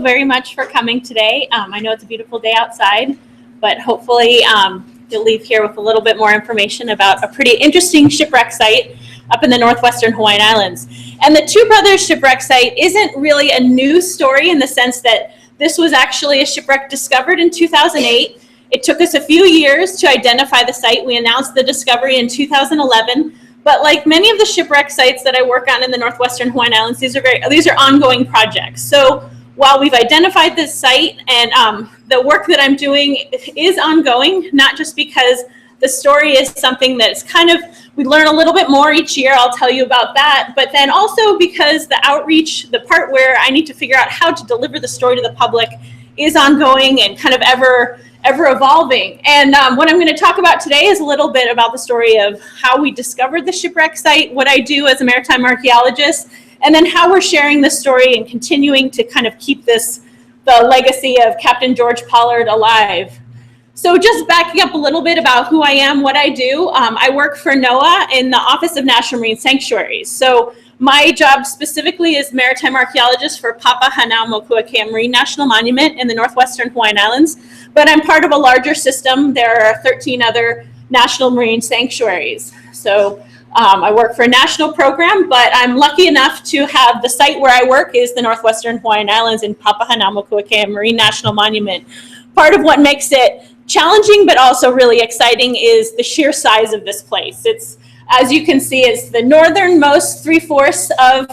very much for coming today. I know it's a beautiful day outside, but hopefully you'll leave here with a little bit more information about a pretty interesting shipwreck site up in the Northwestern Hawaiian Islands. And the Two Brothers Shipwreck Site isn't really a new story in the sense that this was actually a shipwreck discovered in 2008. It took us a few years to identify the site. We announced the discovery in 2011. But like many of the shipwreck sites that I work on in the Northwestern Hawaiian Islands, these are ongoing projects. So while we've identified this site and the work that I'm doing is ongoing, not just because the story is something that's kind of, we learn a little bit more each year, I'll tell you about that, but then also because the outreach, the part where I need to figure out how to deliver the story to the public is ongoing and kind of ever evolving. And what I'm going to talk about today is a little bit about the story of how we discovered the shipwreck site, what I do as a maritime archaeologist, and then how we're sharing this story and continuing to kind of keep the legacy of Captain George Pollard alive. So just backing up a little bit about who I am, what I do, I work for NOAA in the Office of National Marine Sanctuaries. So my job specifically is maritime archaeologist for Papa Hanauma Marine National Monument in the Northwestern Hawaiian Islands, but I'm part of a larger system. There are 13 other national marine sanctuaries. So I work for a national program, but I'm lucky enough to have the site where I work is the Northwestern Hawaiian Islands in Papa Hanauma Marine National Monument. Part of what makes it challenging but also really exciting is the sheer size of this place. It's, as you can see, it's the northernmost three-fourths of,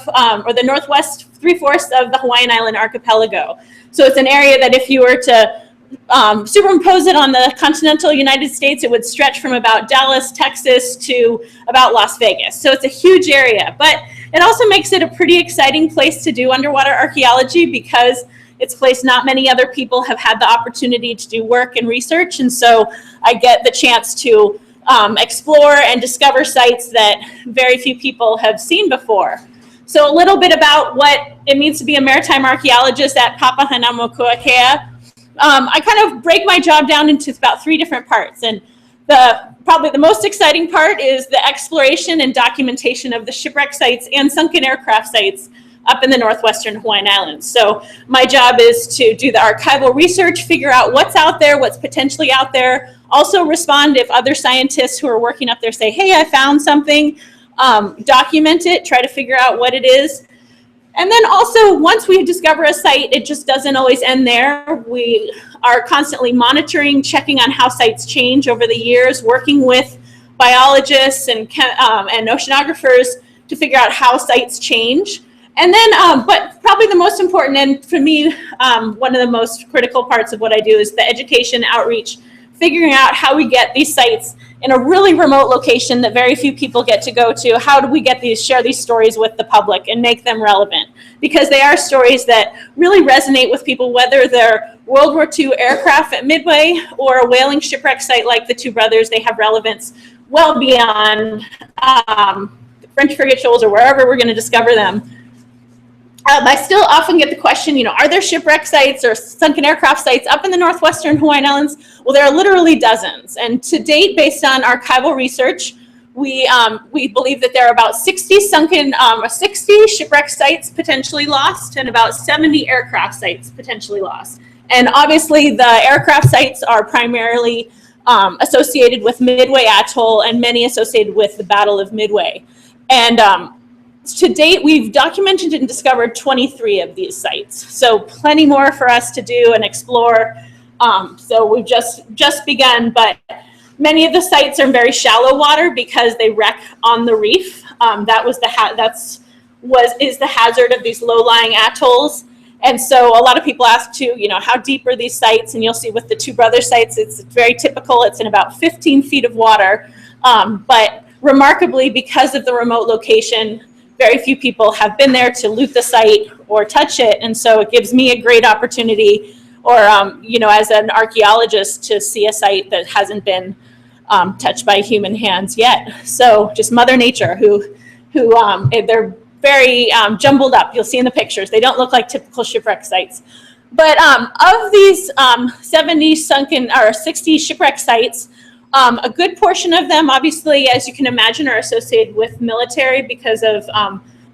or the northwest three-fourths of the Hawaiian Island archipelago. So it's an area that if you were to superimpose it on the continental United States, it would stretch from about Dallas, Texas to about Las Vegas. So it's a huge area, but it also makes it a pretty exciting place to do underwater archaeology because it's a place not many other people have had the opportunity to do work and research. And so I get the chance to explore and discover sites that very few people have seen before. So a little bit about what it means to be a maritime archaeologist at Papa Hanauma Kuakea. I kind of break my job down into about 3 different parts. And probably the most exciting part is the exploration and documentation of the shipwreck sites and sunken aircraft sites up in the Northwestern Hawaiian Islands. So my job is to do the archival research, figure out what's out there, what's potentially out there, also respond if other scientists who are working up there say, hey, I found something, document it, try to figure out what it is. And then also, once we discover a site, it just doesn't always end there. We are constantly monitoring, checking on how sites change over the years, working with biologists and oceanographers to figure out how sites change. And then, but probably the most important, and for me, one of the most critical parts of what I do is the education outreach, figuring out how we get these sites in a really remote location that very few people get to go to. How do we get share these stories with the public and make them relevant? Because they are stories that really resonate with people, whether they're World War II aircraft at Midway or a whaling shipwreck site like the Two Brothers. They have relevance well beyond the French frigate Shoals or wherever we're going to discover them. I still often get the question, are there shipwreck sites or sunken aircraft sites up in the Northwestern Hawaiian Islands? Well, there are literally dozens. And to date, based on archival research, we believe that there are about 60 shipwreck sites potentially lost and about 70 aircraft sites potentially lost. And obviously, the aircraft sites are primarily associated with Midway Atoll and many associated with the Battle of Midway. And to date, we've documented and discovered 23 of these sites. So plenty more for us to do and explore. So we've just begun, but many of the sites are in very shallow water because they wreck on the reef. That was is the hazard of these low-lying atolls. And so a lot of people ask too, how deep are these sites? And you'll see with the Two Brothers sites, it's very typical. It's in about 15 feet of water. But remarkably, because of the remote location, very few people have been there to loot the site or touch it. And so it gives me a great opportunity or, as an archaeologist to see a site that hasn't been touched by human hands yet. So just Mother Nature who they're very jumbled up. You'll see in the pictures. They don't look like typical shipwreck sites. But of these 70 sunken or 60 shipwreck sites, a good portion of them, obviously, as you can imagine, are associated with military because of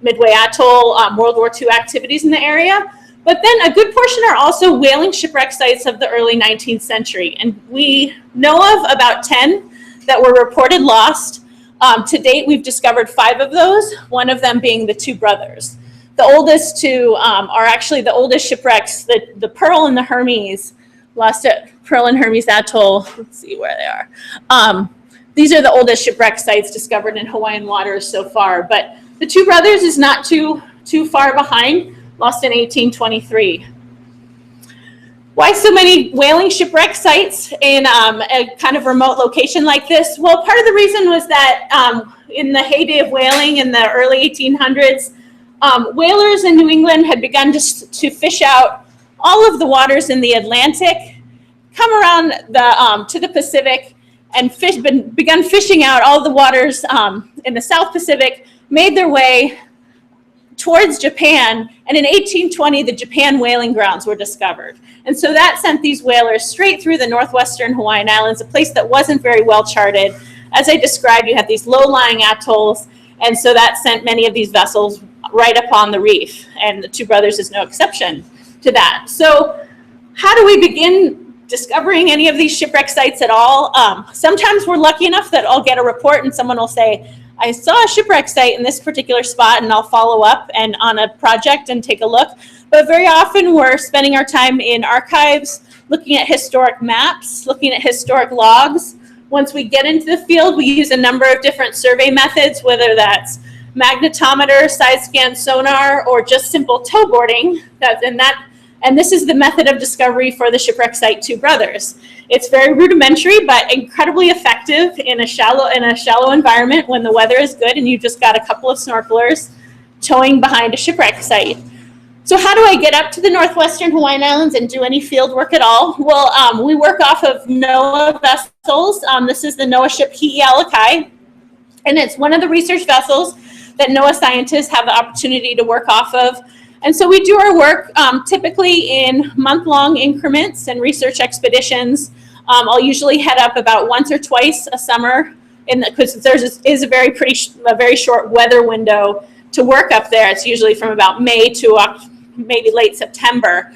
Midway Atoll, World War II activities in the area. But then a good portion are also whaling shipwreck sites of the early 19th century. And we know of about 10 that were reported lost. To date, we've discovered 5 of those, one of them being the Two Brothers. The oldest two are actually the oldest shipwrecks, the Pearl and the Hermes, lost at Pearl and Hermes Atoll. Let's see where they are. These are the oldest shipwreck sites discovered in Hawaiian waters so far. But the Two Brothers is not too far behind, lost in 1823. Why so many whaling shipwreck sites in a kind of remote location like this? Well, part of the reason was that in the heyday of whaling in the early 1800s, whalers in New England had begun to fish out all of the waters in the Atlantic, come around to the Pacific, and begun fishing out all the waters in the South Pacific, made their way towards Japan, and in 1820, the Japan whaling grounds were discovered. And so that sent these whalers straight through the Northwestern Hawaiian Islands, a place that wasn't very well charted. As I described, you had these low-lying atolls, and so that sent many of these vessels right upon the reef, and the Two Brothers is no exception to that. So how do we begin discovering any of these shipwreck sites at all? Sometimes we're lucky enough that I'll get a report and someone will say, I saw a shipwreck site in this particular spot, and I'll follow up and on a project and take a look. But very often we're spending our time in archives, looking at historic maps, looking at historic logs. Once we get into the field, we use a number of different survey methods, whether that's magnetometer, side scan sonar, or just simple tow boarding. And this is the method of discovery for the shipwreck site Two Brothers. It's very rudimentary, but incredibly effective in a shallow environment when the weather is good and you've just got a couple of snorkelers towing behind a shipwreck site. So how do I get up to the Northwestern Hawaiian Islands and do any field work at all? Well, we work off of NOAA vessels. This is the NOAA ship Hi'ialakai, and it's one of the research vessels that NOAA scientists have the opportunity to work off of. And so we do our work typically in month-long increments and research expeditions. I'll usually head up about once or twice a summer, because there is a very short weather window to work up there. It's usually from about May to maybe late September.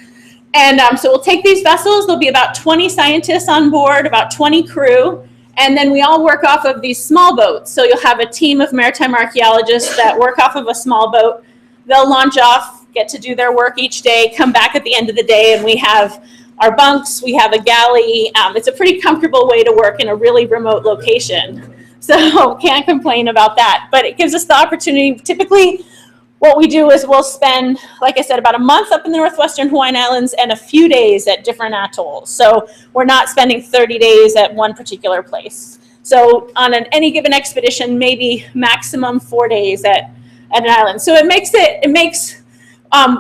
And so we'll take these vessels. There'll be about 20 scientists on board, about 20 crew, and then we all work off of these small boats. So you'll have a team of maritime archaeologists that work off of a small boat. They'll launch off, get to do their work each day, come back at the end of the day, and we have our bunks, we have a galley. It's a pretty comfortable way to work in a really remote location. So can't complain about that, but it gives us the opportunity. Typically, what we do is we'll spend, like I said, about a month up in the Northwestern Hawaiian Islands and a few days at different atolls. So we're not spending 30 days at one particular place. So on any given expedition, maybe maximum 4 days at an island. So it makes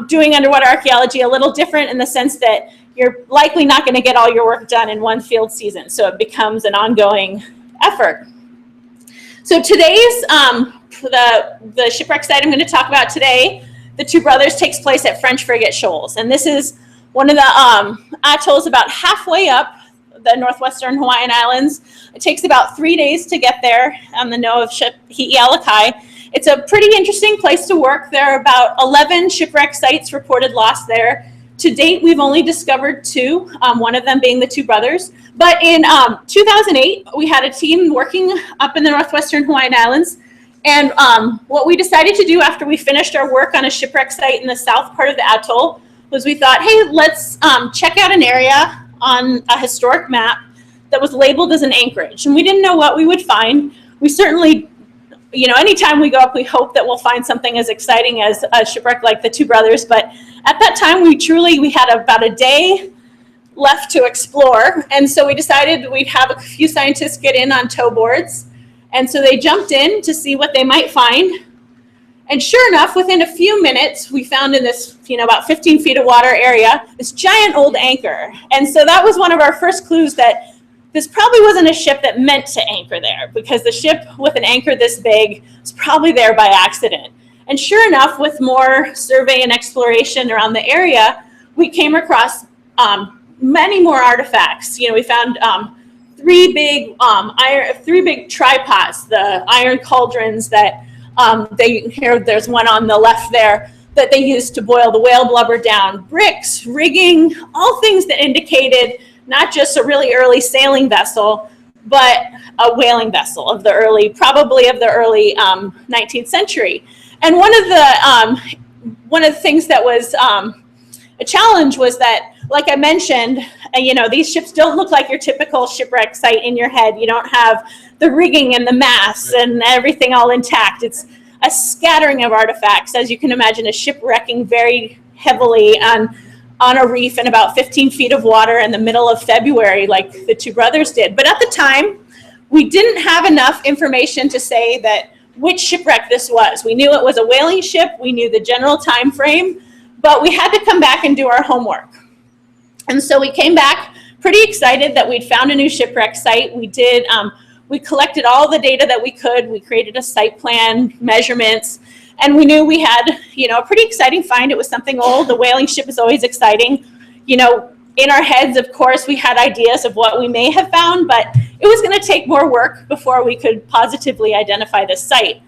doing underwater archaeology a little different in the sense that you're likely not going to get all your work done in one field season. So it becomes an ongoing effort. So today's, the shipwreck site I'm going to talk about today, the Two Brothers, takes place at French Frigate Shoals. And this is one of the atolls about halfway up the Northwestern Hawaiian Islands. It takes about 3 days to get there on the NOAA ship Hi'ialakai. It's a pretty interesting place to work. There are about 11 shipwreck sites reported lost there. To date, we've only discovered 2, one of them being the Two Brothers. But in 2008, we had a team working up in the Northwestern Hawaiian Islands. And what we decided to do after we finished our work on a shipwreck site in the south part of the atoll was we thought, hey, let's check out an area on a historic map that was labeled as an anchorage. And we didn't know what we would find. We certainly, anytime we go up, we hope that we'll find something as exciting as a shipwreck like the Two Brothers. But at that time, we had about a day left to explore. And so we decided we'd have a few scientists get in on tow boards. And so they jumped in to see what they might find. And sure enough, within a few minutes, we found in this, about 15 feet of water area, this giant old anchor. And so that was one of our first clues that this probably wasn't a ship that meant to anchor there, because the ship with an anchor this big was probably there by accident. And sure enough, with more survey and exploration around the area, we came across many more artifacts. We found three big tripods, the iron cauldrons that there's one on the left there. that they used to boil the whale blubber down, bricks, rigging, all things that indicated not just a really early sailing vessel, but a whaling vessel of the early, probably of the early 19th century. And one of the things that was a challenge was that, like I mentioned, you know, these ships don't look like your typical shipwreck site in your head. You don't have the rigging and the masts and everything all intact. It's a scattering of artifacts. As you can imagine, a ship wrecking very heavily on a reef in about 15 feet of water in the middle of February, like the Two Brothers did. But at the time, we didn't have enough information to say that which shipwreck this was. We knew it was a whaling ship. We knew the general time frame, but we had to come back and do our homework. And so we came back pretty excited that we'd found a new shipwreck site. We collected all the data that we could. We created a site plan, measurements, and we knew we had, you know, a pretty exciting find. It was something old. The whaling ship is always exciting. You know, in our heads, of course, we had ideas of what we may have found, but it was going to take more work before we could positively identify this site.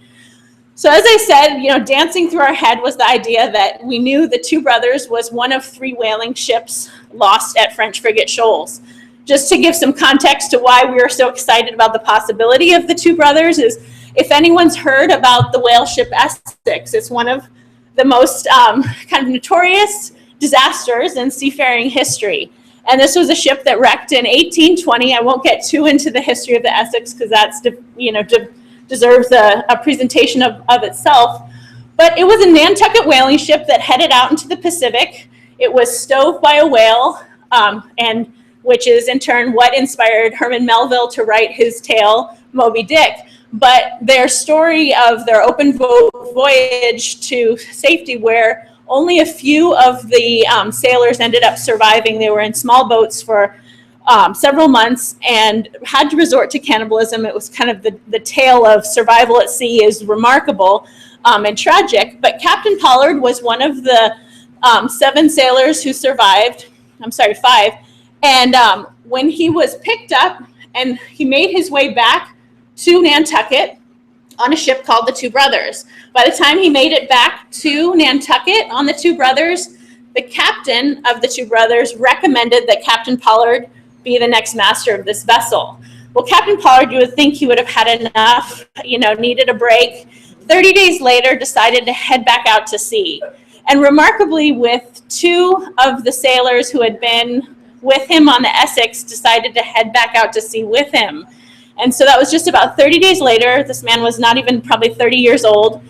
So as I said, you know, dancing through our head was the idea that we knew the Two Brothers was one of 3 whaling ships lost at French frigate Shoals. Just to give some context to why we were so excited about the possibility of the Two Brothers is, if anyone's heard about the whaleship Essex, it's one of the most kind of notorious disasters in seafaring history. And this was a ship that wrecked in 1820. I won't get too into the history of the Essex because that's, you know, deserves a presentation of itself. But it was a Nantucket whaling ship that headed out into the Pacific. It was stove by a whale, and which is in turn what inspired Herman Melville to write his tale, Moby Dick. But their story of their open voyage to safety, where only a few of the sailors ended up surviving. They were in small boats for several months and had to resort to cannibalism. It was kind of the tale of survival at sea is remarkable and tragic. But Captain Pollard was one of the 7 sailors who survived. I'm sorry, 5. And when he was picked up and he made his way back to Nantucket on a ship called the Two Brothers. By the time he made it back to Nantucket on the Two Brothers, the captain of the Two Brothers recommended that Captain Pollard be the next master of this vessel. Well, Captain Pollard, you would think he would have had enough, you know, needed a break. 30 days later, decided to head back out to sea. And remarkably, with 2 of the sailors who had been with him on the Essex, decided to head back out to sea with him. And so that was just about 30 days later. This man was not even probably 30 years old.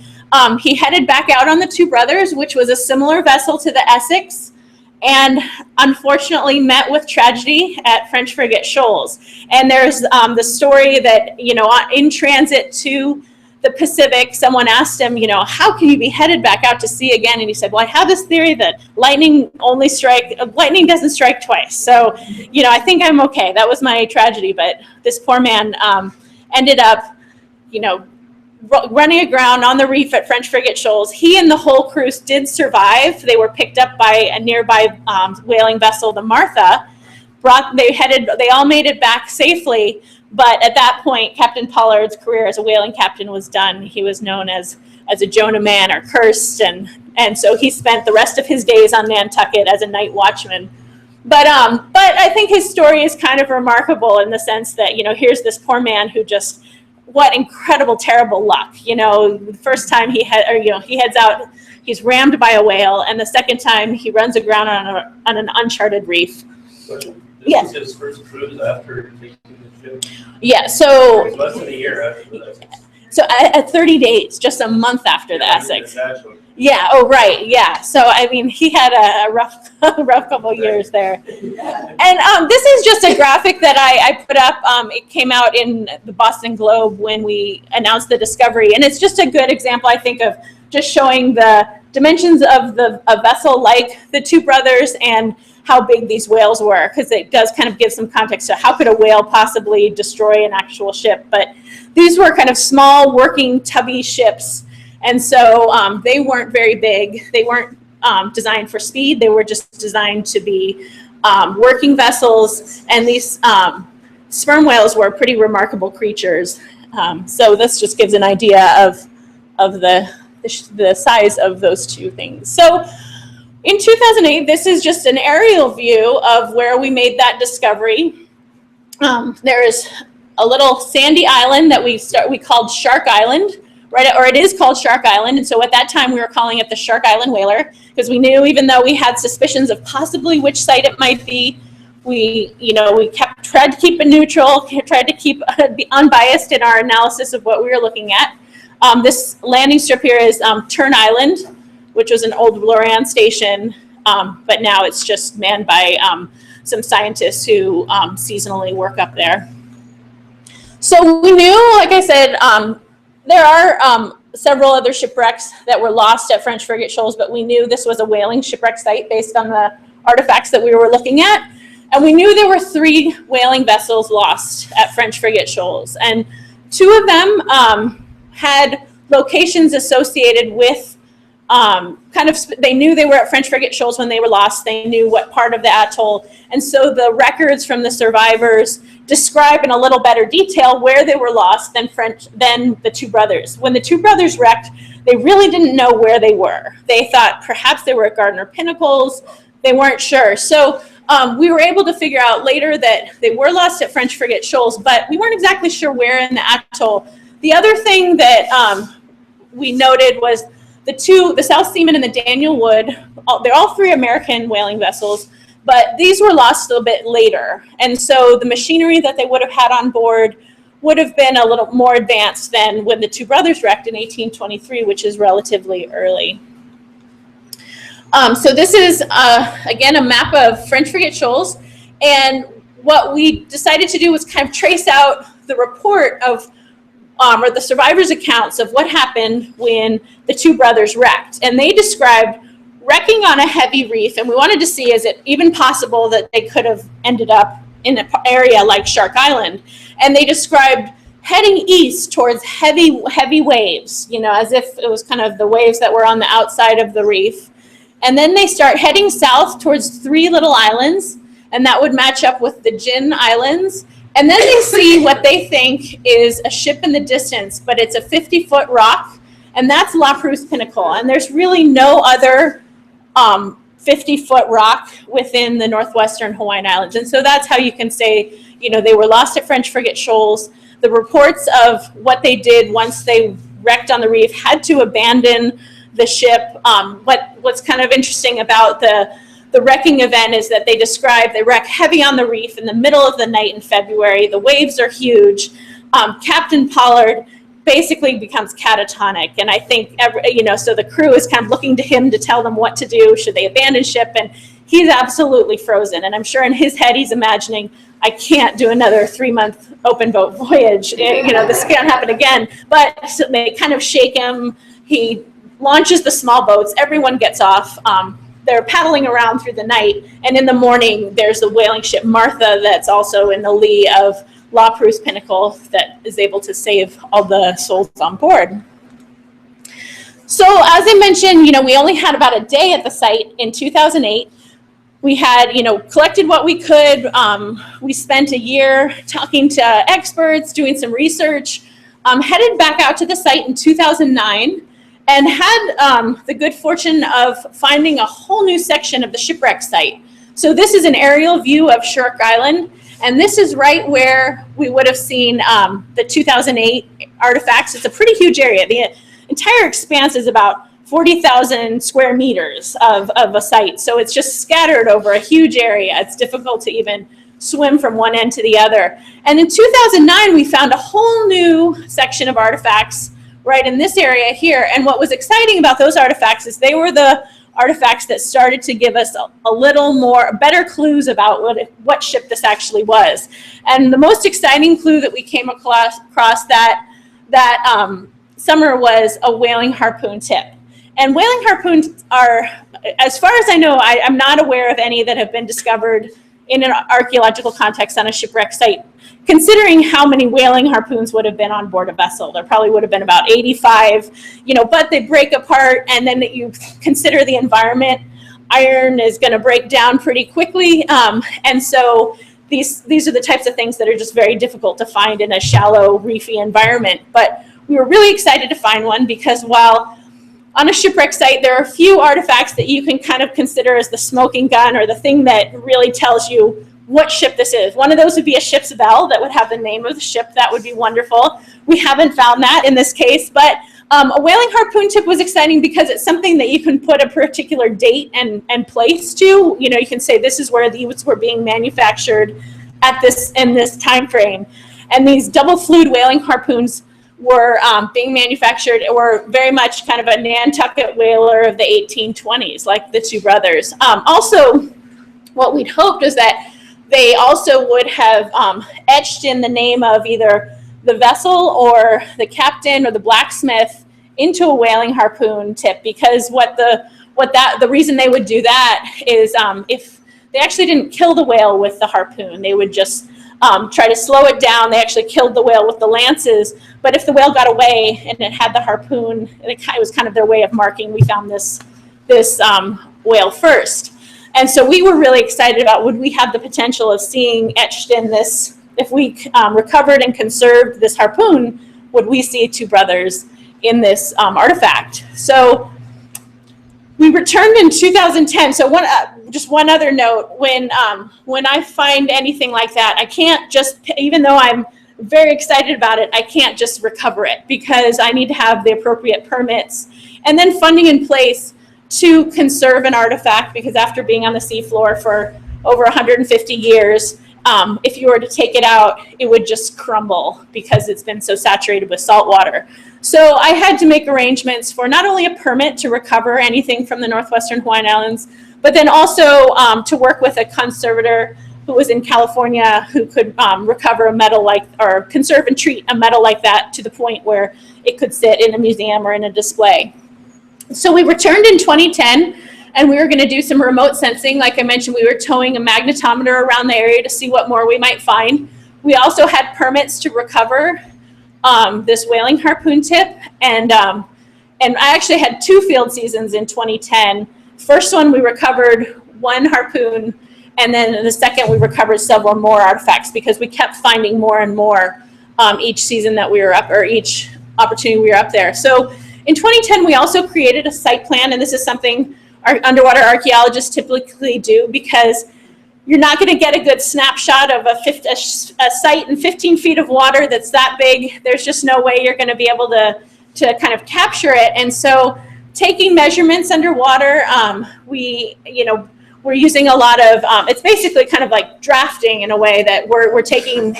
He headed back out on the Two Brothers, which was a similar vessel to the Essex, and unfortunately met with tragedy at French frigate Shoals. And there's the story that, you know, in transit to the Pacific, someone asked him, you know, how can you be headed back out to sea again? And he said, well, I have this theory that lightning doesn't strike twice. So, you know, I think I'm okay. That was my tragedy. But this poor man ended up, you know, running aground on the reef at French frigate Shoals. He and the whole crew did survive. They were picked up by a nearby whaling vessel, the Martha. They all made it back safely. But at that point, Captain Pollard's career as a whaling captain was done. He was known as a Jonah man or cursed, and so he spent the rest of his days on Nantucket as a night watchman. But I think his story is kind of remarkable in the sense that, you know, here's this poor man who just, what incredible, terrible luck. You know, the first time he heads out, he's rammed by a whale, and the second time he runs aground on an uncharted reef. This was his first cruise after taking the ship? Yeah, so Less than a year after that. So at 30 days, just a month after the Essex. Yeah, oh, right, yeah. So, I mean, he had a rough couple years there. And this is just a graphic that I put up. It came out in the Boston Globe when we announced the discovery. And it's just a good example, I think, of just showing the dimensions of a vessel like the Two Brothers and how big these whales were, because it does kind of give some context to how could a whale possibly destroy an actual ship. But these were kind of small, working, tubby ships. And so they weren't very big. They weren't designed for speed. They were just designed to be working vessels. And these sperm whales were pretty remarkable creatures. So this just gives an idea of the the size of those two things. So in 2008, this is just an aerial view of where we made that discovery. There is a little sandy island that we called Shark Island, right? Or it is called Shark Island. And so at that time we were calling it the Shark Island Whaler, because we knew, even though we had suspicions of possibly which site it might be, we tried to keep it neutral, tried to be unbiased in our analysis of what we were looking at. This landing strip here is Turn Island, which was an old Loran station, but now it's just manned by some scientists who seasonally work up there. So we knew, like I said, there are several other shipwrecks that were lost at French Frigate Shoals, but we knew this was a whaling shipwreck site based on the artifacts that we were looking at. And we knew there were 3 whaling vessels lost at French Frigate Shoals. And 2 of them had locations associated with they knew they were at French Frigate Shoals when they were lost. They knew what part of the atoll. And so the records from the survivors describe in a little better detail where they were lost than the 2 brothers. When the 2 brothers wrecked, they really didn't know where they were. They thought perhaps they were at Gardner Pinnacles. They weren't sure. So we were able to figure out later that they were lost at French Frigate Shoals, but we weren't exactly sure where in the atoll. The other thing that we noted was the South Seaman and the Daniel Wood, they're all 3 American whaling vessels, but these were lost a little bit later. And so the machinery that they would have had on board would have been a little more advanced than when the 2 brothers wrecked in 1823, which is relatively early. So this is, again, a map of French Frigate Shoals. And what we decided to do was kind of trace out the report of or the survivors' accounts of what happened when the 2 brothers wrecked. And they described wrecking on a heavy reef, and we wanted to see, is it even possible that they could have ended up in an area like Shark Island? And they described heading east towards heavy waves, as if it was kind of the waves that were on the outside of the reef. And then they start heading south towards 3 little islands, and that would match up with the Jin Islands. And then they see what they think is a ship in the distance, but it's a 50-foot rock, and that's La Perouse Pinnacle. And there's really no other 50-foot rock within the Northwestern Hawaiian Islands. And so that's how you can say, they were lost at French Frigate Shoals. The reports of what they did once they wrecked on the reef had to abandon the ship. What's kind of interesting about the wrecking event is that they wreck heavy on the reef in the middle of the night in February. The waves are huge. Captain Pollard basically becomes catatonic. And I think, so the crew is kind of looking to him to tell them what to do. Should they abandon ship? And he's absolutely frozen. And I'm sure in his head, he's imagining, I can't do another 3-month open boat voyage. This can't happen again. But so they kind of shake him. He launches the small boats. Everyone gets off. They're paddling around through the night, and in the morning, there's the whaling ship Martha that's also in the lee of La Perouse Pinnacle that is able to save all the souls on board. So as I mentioned, we only had about a day at the site in 2008. We had, collected what we could. We spent a year talking to experts, doing some research, headed back out to the site in 2009, and had the good fortune of finding a whole new section of the Shipwreck Site. So this is an aerial view of Shark Island, and this is right where we would have seen the 2008 artifacts. It's a pretty huge area. The entire expanse is about 40,000 square meters of a site. So it's just scattered over a huge area. It's difficult to even swim from one end to the other. And in 2009, we found a whole new section of artifacts right in this area here. And what was exciting about those artifacts is they were the artifacts that started to give us a little more, better clues about what ship this actually was. And the most exciting clue that we came across that summer was a whaling harpoon tip. And whaling harpoons are, as far as I know, I'm not aware of any that have been discovered in an archaeological context on a shipwreck site. Considering how many whaling harpoons would have been on board a vessel, there probably would have been about 85, but they break apart, and then you consider the environment. Iron is going to break down pretty quickly, and so these are the types of things that are just very difficult to find in a shallow, reefy environment. But we were really excited to find one because while on a shipwreck site, there are a few artifacts that you can kind of consider as the smoking gun or the thing that really tells you what ship this is. One of those would be a ship's bell that would have the name of the ship. That would be wonderful. We haven't found that in this case, but a whaling harpoon tip was exciting because it's something that you can put a particular date and place to. You know, you can say this is where these were being manufactured at in this time frame. And these double flued whaling harpoons were being manufactured, were very much kind of a Nantucket whaler of the 1820s, like the two brothers. Also, what we'd hoped is that they also would have etched in the name of either the vessel or the captain or the blacksmith into a whaling harpoon tip, because the reason they would do that is if they actually didn't kill the whale with the harpoon, they would just try to slow it down. They actually killed the whale with the lances, but if the whale got away and it had the harpoon, it was kind of their way of marking, we found this whale first. And so we were really excited about, would we have the potential of seeing etched in this, if we recovered and conserved this harpoon, would we see two brothers in this artifact? So we returned in 2010. So just one other note, when I find anything like that, I can't just, even though I'm very excited about it, I can't just recover it, because I need to have the appropriate permits and then funding in place to conserve an artifact, because after being on the seafloor for over 150 years, if you were to take it out, it would just crumble because it's been so saturated with salt water. So I had to make arrangements for not only a permit to recover anything from the Northwestern Hawaiian Islands, but then also to work with a conservator who was in California who could recover a metal or conserve and treat a metal like that to the point where it could sit in a museum or in a display. So we returned in 2010, and we were going to do some remote sensing. Like I mentioned, we were towing a magnetometer around the area to see what more we might find. We also had permits to recover this whaling harpoon tip, and I actually had 2 field seasons in 2010. First one, we recovered 1 harpoon, and then in the second, we recovered several more artifacts because we kept finding more and more each season that we were up, or each opportunity we were up there. So in 2010, we also created a site plan, and this is something our underwater archaeologists typically do, because you're not going to get a good snapshot of a site in 15 feet of water that's that big. There's just no way you're going to be able to kind of capture it. And so taking measurements underwater, we're using a lot of, it's basically kind of like drafting in a way that we're taking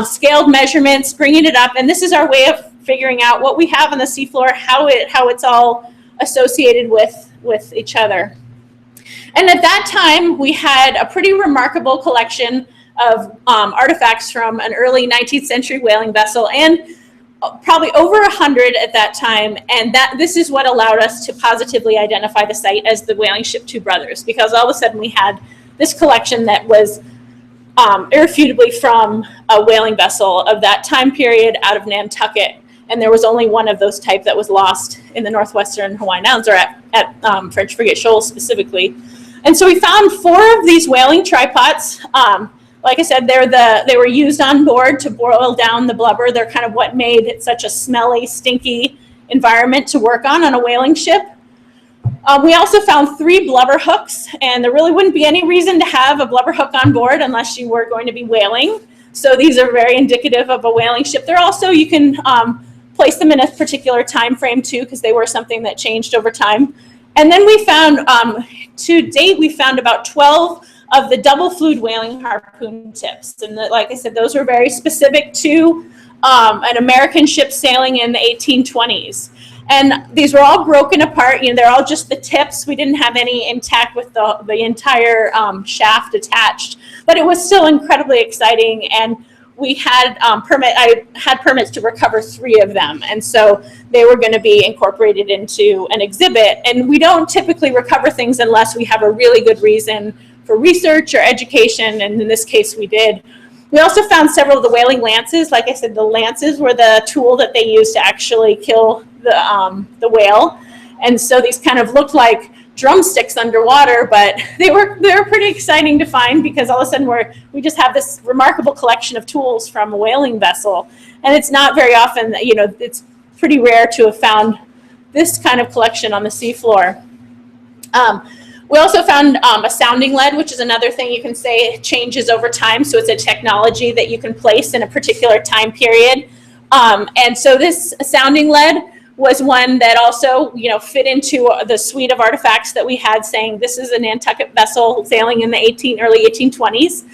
scaled measurements, bringing it up, and this is our way of figuring out what we have on the seafloor, how it's all associated with each other. And at that time, we had a pretty remarkable collection of artifacts from an early 19th century whaling vessel, and probably over 100 at that time. And this is what allowed us to positively identify the site as the whaling ship Two Brothers, because all of a sudden we had this collection that was irrefutably from a whaling vessel of that time period out of Nantucket. And there was only one of those type that was lost in the Northwestern Hawaiian Islands, or at French Frigate Shoals specifically. And so we found 4 of these whaling tripods. Like I said, they were used on board to boil down the blubber. They're kind of what made it such a smelly, stinky environment to work on a whaling ship. We also found 3 blubber hooks, and there really wouldn't be any reason to have a blubber hook on board unless you were going to be whaling. So these are very indicative of a whaling ship. They're also, you can place them in a particular time frame too, because they were something that changed over time. And then we found, to date, we found about 12 of the double flued whaling harpoon tips. And like I said, those were very specific to an American ship sailing in the 1820s. And these were all broken apart. They're all just the tips. We didn't have any intact with the entire shaft attached. But it was still incredibly exciting. And we had I had permits to recover 3 of them. And so they were going to be incorporated into an exhibit. And we don't typically recover things unless we have a really good reason for research or education. And in this case, we did. We also found several of the whaling lances. Like I said, the lances were the tool that they used to actually kill the whale. And so these kind of looked like drumsticks underwater, but they were pretty exciting to find, because all of a sudden we just have this remarkable collection of tools from a whaling vessel. And it's not very often that, it's pretty rare to have found this kind of collection on the seafloor. We also found a sounding lead, which is another thing you can say changes over time. So it's a technology that you can place in a particular time period. And so this sounding lead was one that also, you know, fit into the suite of artifacts that we had, saying this is a Nantucket vessel sailing in the early 1820s.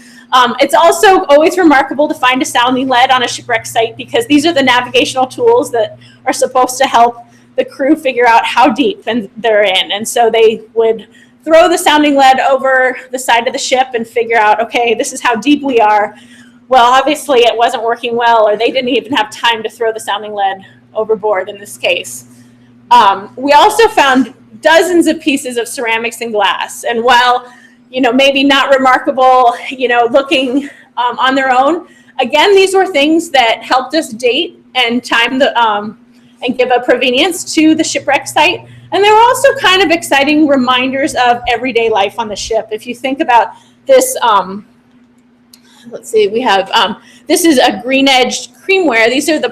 It's also always remarkable to find a sounding lead on a shipwreck site, because these are the navigational tools that are supposed to help the crew figure out how deep they're in. And so they would throw the sounding lead over the side of the ship and figure out, okay, this is how deep we are. Well, obviously it wasn't working well, or they didn't even have time to throw the sounding lead overboard in this case. We also found dozens of pieces of ceramics and glass. And while, you know, maybe not remarkable, you know, looking on their own, again, these were things that helped us date and time the, and give a provenience to the shipwreck site. And they were also kind of exciting reminders of everyday life on the ship. If you think about this, let's see, we have, this is a green-edged creamware. These are the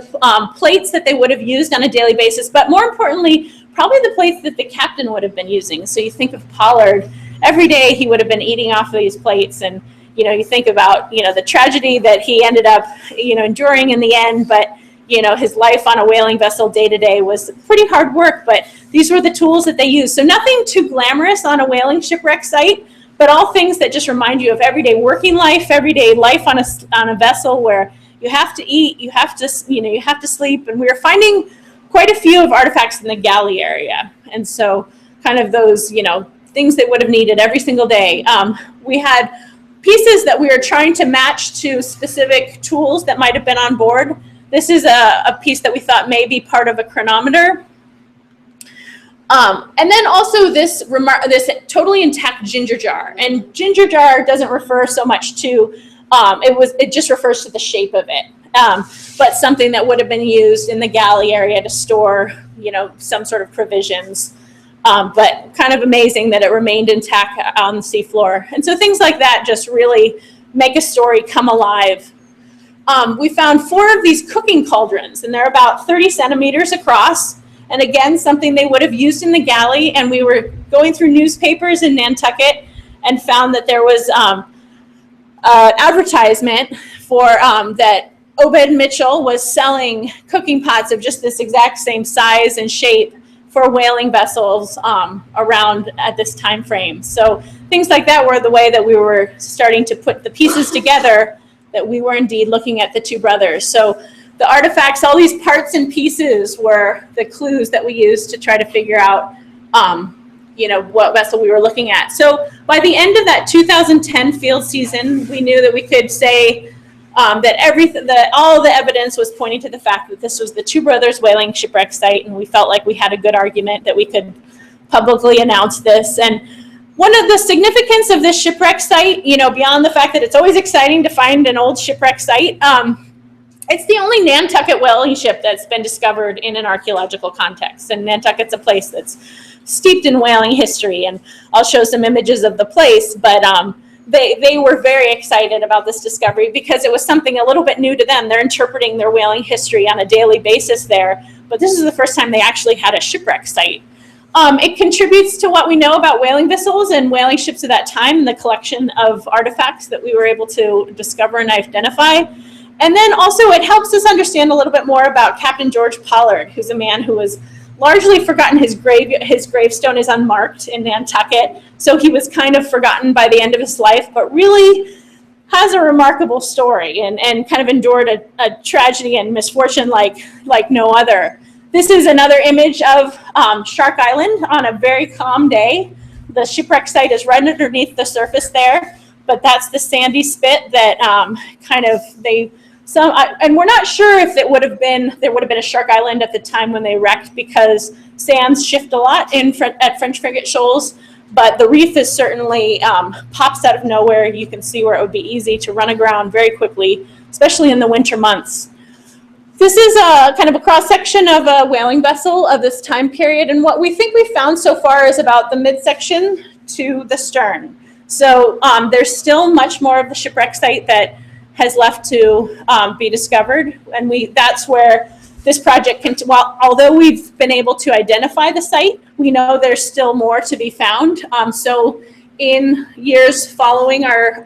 plates that they would have used on a daily basis, but more importantly, probably the plates that the captain would have been using. So you think of Pollard, every day he would have been eating off of these plates, and, you know, you think about, you know, the tragedy that he ended up, you know, enduring in the end, but, you know, his life on a whaling vessel day to day was pretty hard work, but these were the tools that they used. So nothing too glamorous on a whaling shipwreck site, but all things that just remind you of everyday working life, everyday life on a vessel where you have to eat, you have to, you know, you have to sleep. And we were finding quite a few of artifacts in the galley area. And so kind of those, you know, things they would have needed every single day. We had pieces that we were trying to match to specific tools that might have been on board. This is a piece that we thought may be part of a chronometer. And then also this totally intact ginger jar. And ginger jar doesn't refer so much to, it just refers to the shape of it. But something that would have been used in the galley area to store, you know, some sort of provisions. But kind of amazing that it remained intact on the seafloor. And so things like that just really make a story come alive. We found 4 of these cooking cauldrons, and they're about 30 centimeters across. And again, something they would have used in the galley. And we were going through newspapers in Nantucket and found that there was an advertisement for that Obed Mitchell was selling cooking pots of just this exact same size and shape for whaling vessels around at this time frame. So things like that were the way that we were starting to put the pieces together, that we were indeed looking at the 2 brothers. So the artifacts, all these parts and pieces were the clues that we used to try to figure out, you know, what vessel we were looking at. So by the end of that 2010 field season, we knew that we could say that all the evidence was pointing to the fact that this was the 2 brothers whaling shipwreck site, and we felt like we had a good argument that we could publicly announce this. And one of the significance of this shipwreck site, you know, beyond the fact that it's always exciting to find an old shipwreck site, it's the only Nantucket whaling ship that's been discovered in an archaeological context. And Nantucket's a place that's steeped in whaling history, and I'll show some images of the place, but they were very excited about this discovery because it was something a little bit new to them. They're interpreting their whaling history on a daily basis there, but this is the first time they actually had a shipwreck site. It contributes to what we know about whaling vessels and whaling ships of that time, and the collection of artifacts that we were able to discover and identify. And then also it helps us understand a little bit more about Captain George Pollard, who's a man who was largely forgotten. His gravestone is unmarked in Nantucket, so he was kind of forgotten by the end of his life, but really has a remarkable story and kind of endured a tragedy and misfortune like no other. This is another image of Shark Island on a very calm day. The shipwreck site is right underneath the surface there, but that's the sandy spit that and we're not sure if there would have been a Shark Island at the time when they wrecked, because sands shift a lot at French Frigate Shoals, but the reef is certainly pops out of nowhere. You can see where it would be easy to run aground very quickly, especially in the winter months. This is kind of a cross-section of a whaling vessel of this time period, and what we think we found so far is about the midsection to the stern. So there's still much more of the shipwreck site that has left to be discovered, and that's where this project, although we've been able to identify the site, we know there's still more to be found. So in years following our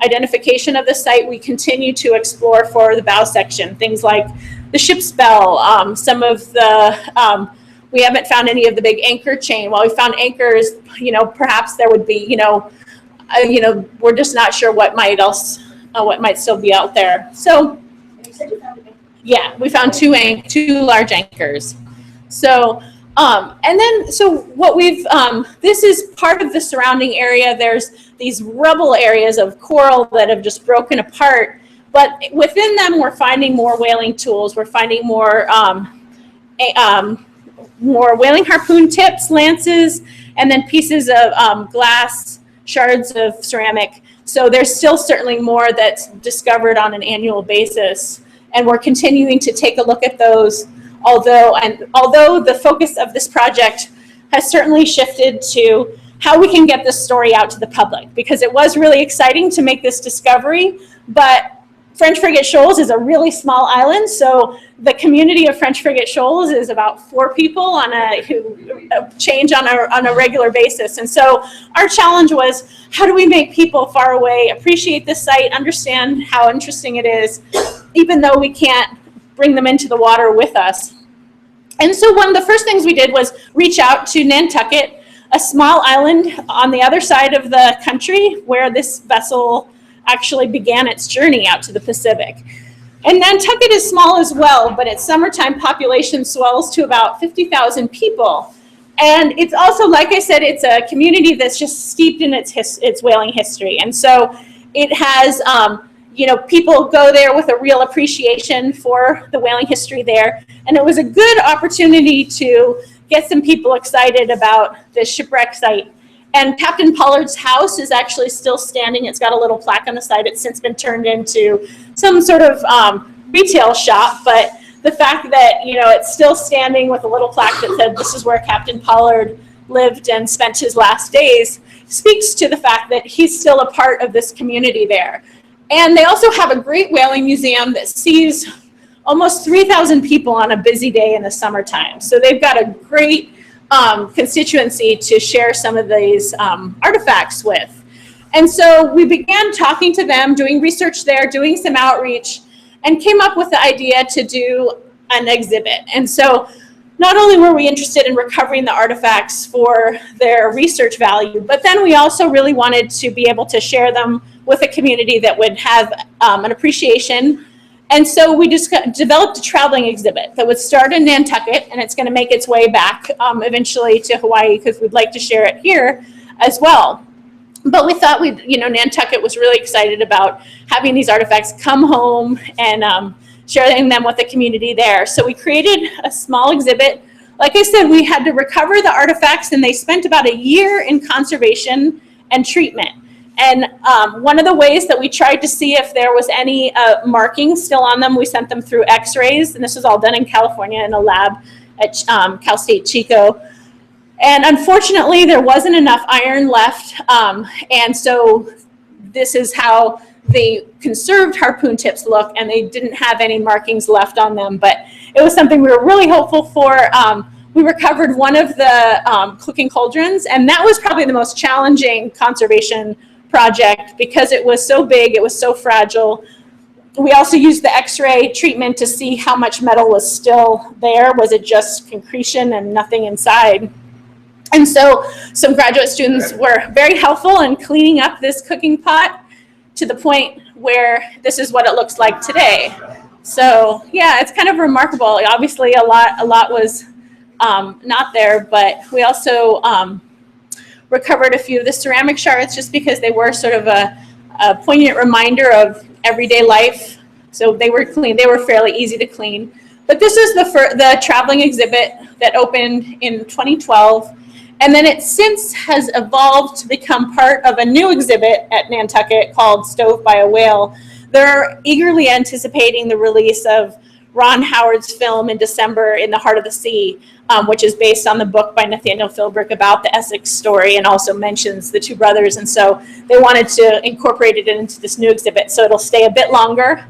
identification of the site, we continue to explore for the bow section, things like the ship's bell, some of the, we haven't found any of the big anchor chain. While we found anchors, perhaps there would be, we're just not sure what might still be out there. So, yeah, we found two large anchors. So, what we've, this is part of the surrounding area. There's these rubble areas of coral that have just broken apart, but within them, we're finding more whaling tools. We're finding more whaling harpoon tips, lances, and then pieces of glass, shards of ceramic. So there's still certainly more that's discovered on an annual basis. And we're continuing to take a look at those, although the focus of this project has certainly shifted to how we can get this story out to the public, because it was really exciting to make this discovery, but French Frigate Shoals is a really small island, so the community of French Frigate Shoals is about 4 people who change on a regular basis. And so our challenge was, how do we make people far away appreciate this site, understand how interesting it is, even though we can't bring them into the water with us? And so one of the first things we did was reach out to Nantucket, a small island on the other side of the country where this vessel actually began its journey out to the Pacific. And Nantucket is small as well, but its summertime population swells to about 50,000 people. And it's also, like I said, it's a community that's just steeped in its whaling history. And so it has, people go there with a real appreciation for the whaling history there. And it was a good opportunity to get some people excited about this shipwreck site. And Captain Pollard's house is actually still standing. It's got a little plaque on the side. It's since been turned into some sort of retail shop, but the fact that, it's still standing with a little plaque that said this is where Captain Pollard lived and spent his last days speaks to the fact that he's still a part of this community there. And they also have a great whaling museum that sees almost 3,000 people on a busy day in the summertime. So they've got a great constituency to share some of these artifacts with. And so we began talking to them, doing research there, doing some outreach, and came up with the idea to do an exhibit. And so not only were we interested in recovering the artifacts for their research value, but then we also really wanted to be able to share them with a community that would have an appreciation. And so we just developed a traveling exhibit that would start in Nantucket, and it's going to make its way back eventually to Hawaii, because we'd like to share it here as well. But we thought Nantucket was really excited about having these artifacts come home and sharing them with the community there. So we created a small exhibit. Like I said, we had to recover the artifacts, and they spent about a year in conservation and treatment. And one of the ways that we tried to see if there was any markings still on them, we sent them through X-rays, and this was all done in California in a lab at Cal State Chico. And unfortunately, there wasn't enough iron left, and so this is how the conserved harpoon tips look, and they didn't have any markings left on them, but it was something we were really hopeful for. We recovered one of the cooking cauldrons, and that was probably the most challenging conservation project because it was so big, it was so fragile. We also used the Xray treatment to see how much metal was still there. Was it just concretion and nothing inside? And so some graduate students were very helpful in cleaning up this cooking pot to the point where this is what it looks like today. So yeah, it's kind of remarkable. Obviously a lot was not there, but we also recovered a few of the ceramic shards just because they were sort of a poignant reminder of everyday life. So they were clean, they were fairly easy to clean. But this is the traveling exhibit that opened in 2012. And then it since has evolved to become part of a new exhibit at Nantucket called Stove by a Whale. They're eagerly anticipating the release of Ron Howard's film in December, In the Heart of the Sea, which is based on the book by Nathaniel Philbrick about the Essex story and also mentions the two brothers. And so they wanted to incorporate it into this new exhibit, so it'll stay a bit longer.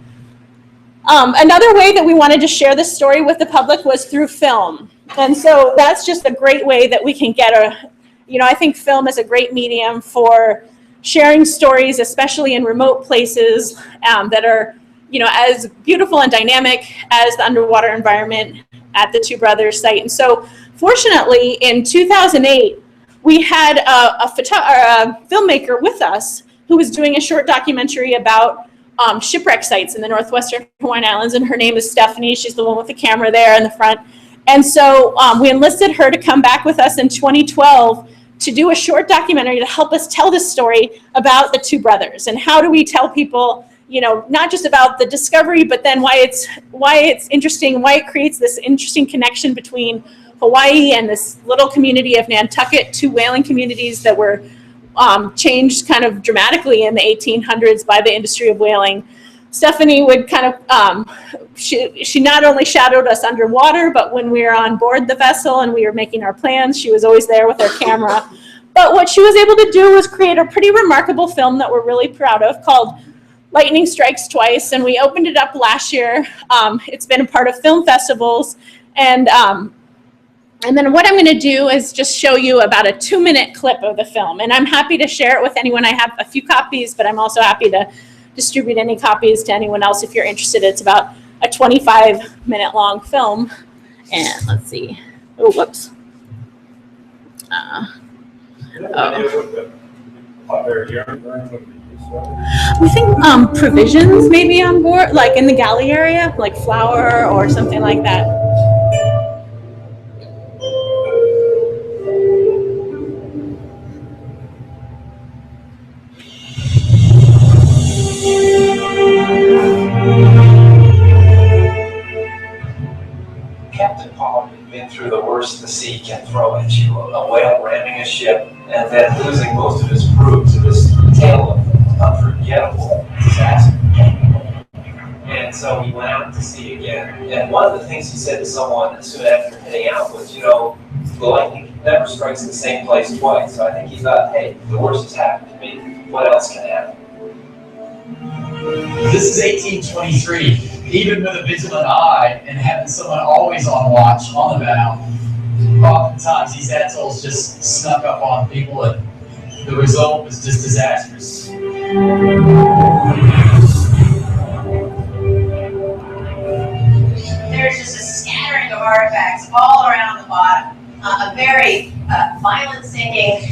Another way that we wanted to share this story with the public was through film. And so that's just a great way that we can get I think film is a great medium for sharing stories, especially in remote places that are, as beautiful and dynamic as the underwater environment at the Two Brothers site. And so fortunately, in 2008, we had a filmmaker with us who was doing a short documentary about shipwreck sites in the Northwestern Hawaiian Islands, and her name is Stephanie. She's the one with the camera there in the front. And so we enlisted her to come back with us in 2012 to do a short documentary to help us tell this story about the Two Brothers, and how do we tell people, not just about the discovery, but then why it's interesting, why it creates this interesting connection between Hawaii and this little community of Nantucket, two whaling communities that were changed kind of dramatically in the 1800s by the industry of whaling. Stephanie would kind of, she not only shadowed us underwater, but when we were on board the vessel and we were making our plans, she was always there with her camera. But what she was able to do was create a pretty remarkable film that we're really proud of called Lightning Strikes Twice, and we opened it up last year. It's been a part of film festivals, and then what I'm going to do is just show you about a 2-minute clip of the film, and I'm happy to share it with anyone. I have a few copies, but I'm also happy to distribute any copies to anyone else if you're interested. It's about a 25-minute long film, and let's see. Oh, whoops. We think provisions maybe on board, like in the galley area, like flour or something like that. Captain Pollard had been through the worst the sea can throw at you, a whale ramming a ship and then losing most of his crew to this tale of unforgettable disaster. And so he went out to sea again, and one of the things he said to someone soon after heading out was, the lightning never strikes the same place twice. So I think he thought, hey, the worst has happened to me, what else can happen? This is 1823. Even with a vigilant eye and having someone always on watch on the bow, oftentimes these atolls just snuck up on people, and the result was just disastrous. There's just a scattering of artifacts all around the bottom. A very violent sinking.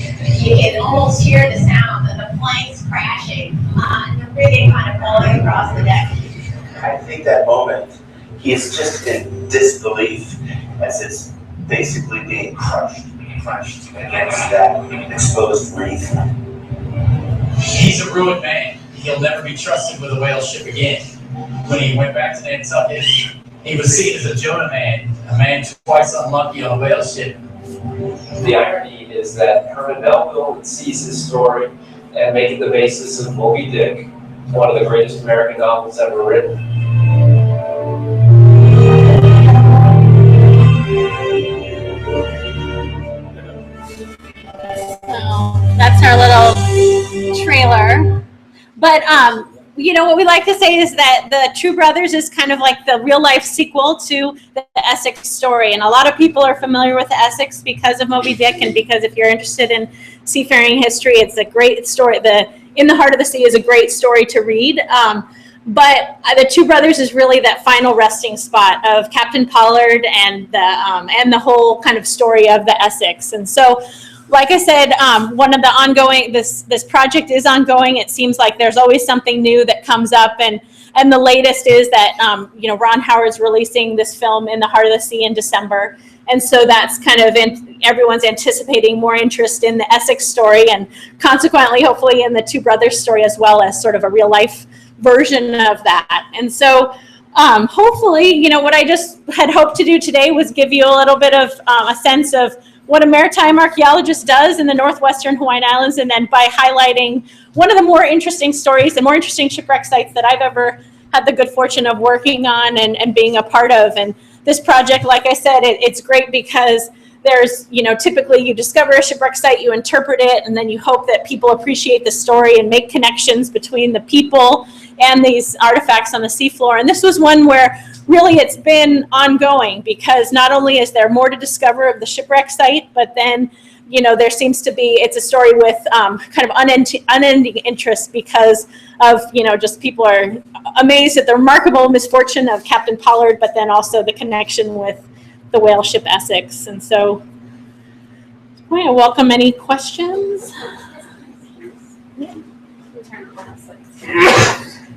You can almost hear the sound of the planes crashing and the rigging kind of falling across the deck. I think that moment, he is just in disbelief as it's basically being crushed against that exposed reef. He's a ruined man. He'll never be trusted with a whale ship again. When he went back to Nantucket, he was seen as a Jonah man, a man twice unlucky on a whale ship. The irony is that Herman Melville would seize his story and make it the basis of Moby Dick, one of the greatest American novels ever written. So that's our little trailer. But what we like to say is that the Two Brothers is kind of like the real life sequel to the Essex story. And a lot of people are familiar with the Essex because of Moby Dick, and because if you're interested in seafaring history, it's a great story. The In the Heart of the Sea is a great story to read. But the Two Brothers is really that final resting spot of Captain Pollard and the whole kind of story of the Essex. And so, like I said, one of the ongoing, this project is ongoing. It seems like there's always something new that comes up, and the latest is that Ron Howard's releasing this film In the Heart of the Sea in December, and so that's kind of everyone's anticipating more interest in the Essex story, and consequently, hopefully, in the Two Brothers story as well, as sort of a real life version of that. And so hopefully, what I just had hoped to do today was give you a little bit of a sense of what a maritime archaeologist does in the Northwestern Hawaiian Islands, and then by highlighting one of the more interesting stories and more interesting shipwreck sites that I've ever had the good fortune of working on and being a part of. And this project, like I said, it's great because there's, typically you discover a shipwreck site, you interpret it, and then you hope that people appreciate the story and make connections between the people and these artifacts on the seafloor. And this was one where really it's been ongoing, because not only is there more to discover of the shipwreck site, but then, there seems to be, it's a story with kind of unending interest because of, just people are amazed at the remarkable misfortune of Captain Pollard, but then also the connection with the whaleship Essex. And so I want to welcome any questions.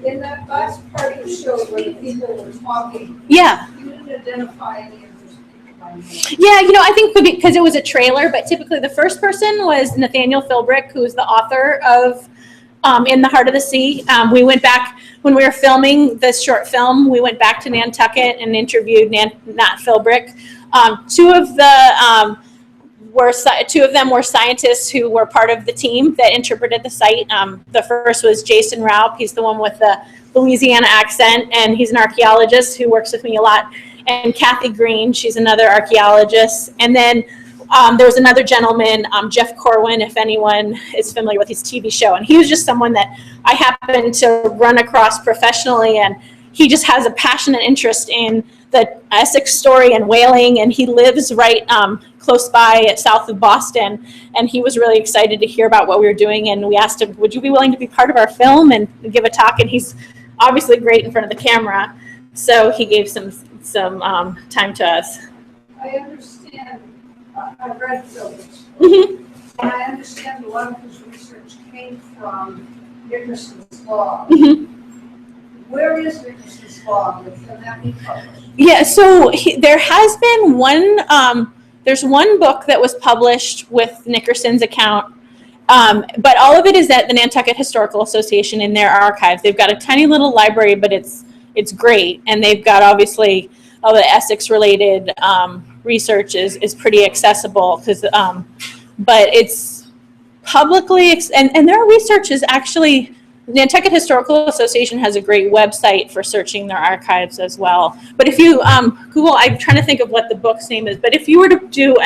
In that last part of the show where the people were talking, Yeah. you didn't identify any of those people by name. Yeah, I think because it was a trailer, but typically the first person was Nathaniel Philbrick, who is the author of In the Heart of the Sea. We went back, when we were filming this short film, we went back to Nantucket and interviewed Nat Philbrick. Two of them were scientists who were part of the team that interpreted the site. The first was Jason Raup. He's the one with the Louisiana accent, and he's an archaeologist who works with me a lot. And Kathy Green, she's another archaeologist. And then there was another gentleman, Jeff Corwin, if anyone is familiar with his TV show. And he was just someone that I happened to run across professionally, and he just has a passionate interest in the Essex story and whaling, and he lives right close by south of Boston, and he was really excited to hear about what we were doing, and we asked him, would you be willing to be part of our film and give a talk? And he's obviously great in front of the camera, so he gave some time to us. I understand, I read Philbrick's book, Mm-hmm. and I understand a lot of his research came from Nickerson's log. Mm-hmm. Where is Nickerson's log? Can that be published? Yeah, so there has been one, there's one book that was published with Nickerson's account, but all of it is at the Nantucket Historical Association in their archives. They've got a tiny little library, but it's great, and they've got obviously all the Essex-related research is pretty accessible, because, but it's publicly, and their research is actually, Nantucket Historical Association has a great website for searching their archives as well. But if you Google, I'm trying to think of what the book's name is, but if you were to do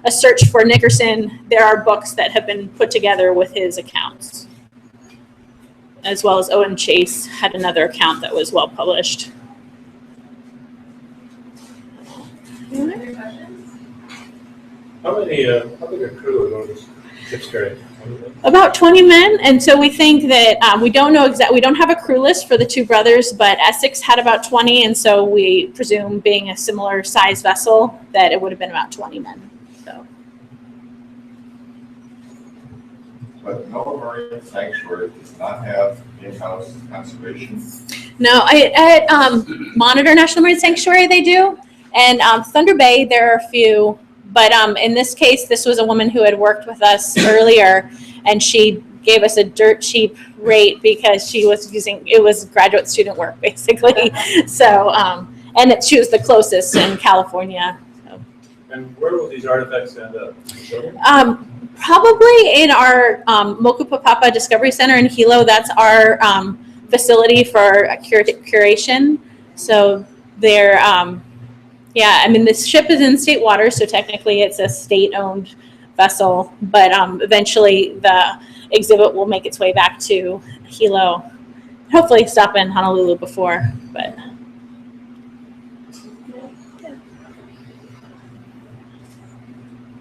a search for Nickerson, there are books that have been put together with his accounts, as well as Owen Chase had another account that was well published. Other questions? How big a crew is on this ship's carrying? About 20 men, and so we think that we don't know exactly. We don't have a crew list for the two brothers, but Essex had about 20, and so we presume, being a similar size vessel, that it would have been about 20 men. So. But NOAA Marine Sanctuary does not have in-house conservation. No, at Monitor National Marine Sanctuary they do, and Thunder Bay there are a few. But in this case, this was a woman who had worked with us earlier, and she gave us a dirt cheap rate because she was it was graduate student work, basically. So, and she was the closest in California. So. And where will these artifacts end up? Probably in our Mokupapapa Discovery Center in Hilo. That's our facility for curation. So they're... yeah, I mean, this ship is in state waters, so technically it's a state-owned vessel, but eventually the exhibit will make its way back to Hilo. Hopefully stop in Honolulu before, but...